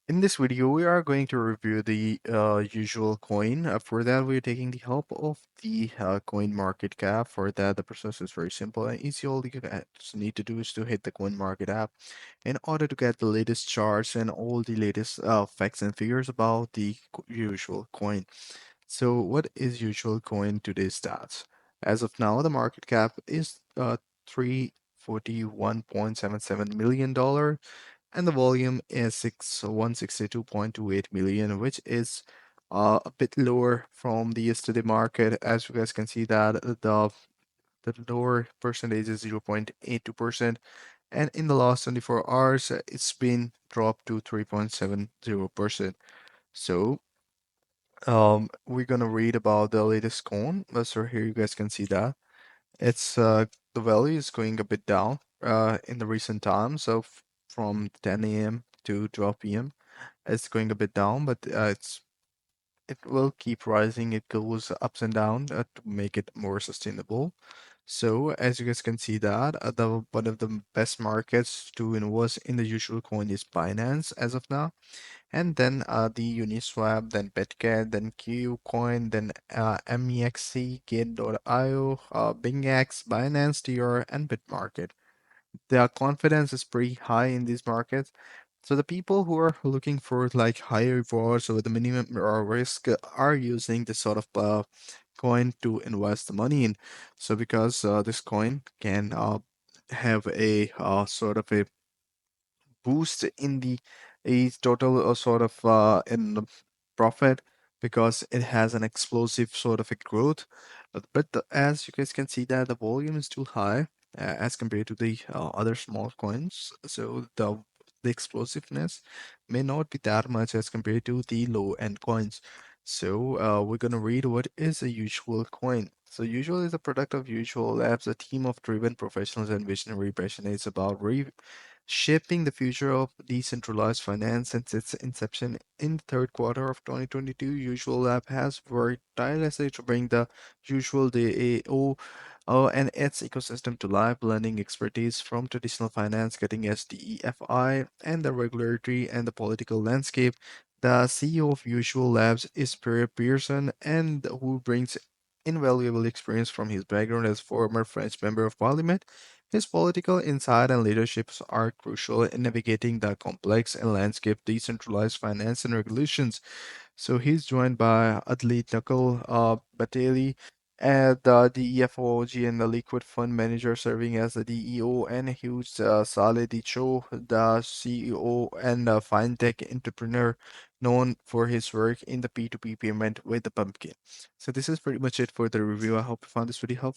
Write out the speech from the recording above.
In this video, we are going to review the usual coin. For that, we're taking the help of the coin market cap. For that, the process is very simple and easy. All you guys need to do is to hit the coin market app in order to get the latest charts and all the latest facts and figures about the usual coin. So, what is usual coin today's stats? As of now, the market cap is $341.77 million and the volume is 162.28 million, which is a bit lower from the yesterday market. As you guys can see that the lower percentage is 0.82%, and in the last 24 hours, it's been dropped to 3.70%. So we're gonna read about the latest coin. So here you guys can see that it's the value is going a bit down in the recent times. So from 10 a.m. to 12 p.m. it's going a bit down, but it will keep rising. It goes ups and down to make it more sustainable. So as you guys can see that the one of the best markets to invest in the usual coin is Binance as of now, and then the Uniswap, then Bitget, then Qcoin, then MEXC, Gate.io, BingX, Binance TR, and Bitmarket. The confidence is pretty high in these markets. So the people who are looking for like higher rewards or with the minimum risk are using this sort of coin to invest the money in. So because this coin can have a sort of a boost in the a total sort of in the profit because it has an explosive sort of a growth. As you guys can see that the volume is too high as compared to the other small coins, so the explosiveness may not be that much as compared to the low end coins. So we're gonna read what is a usual coin. So usual is a product of Usual Labs, a team of driven professionals and visionary passionates about shaping the future of decentralized finance. Since its inception in the third quarter of 2022, Usual Lab has worked tirelessly to bring the Usual DAO and its ecosystem to life, blending expertise from traditional finance, cutting edge DEFI, and the regulatory and the political landscape. The CEO of Usual Labs is Pierre Pearson, and who brings invaluable experience from his background as former French member of parliament. His political insight and leadership are crucial in navigating the complex and landscape decentralized finance and regulations. So he's joined by Adli Nakul Bateli, the EFOG and the Liquid Fund Manager serving as the DEO, and Hugh Saleh-Dicho, the CEO and a fintech entrepreneur known for his work in the P2P payment with the Pumpkin. So this is pretty much it for the review. I hope you found this video helpful.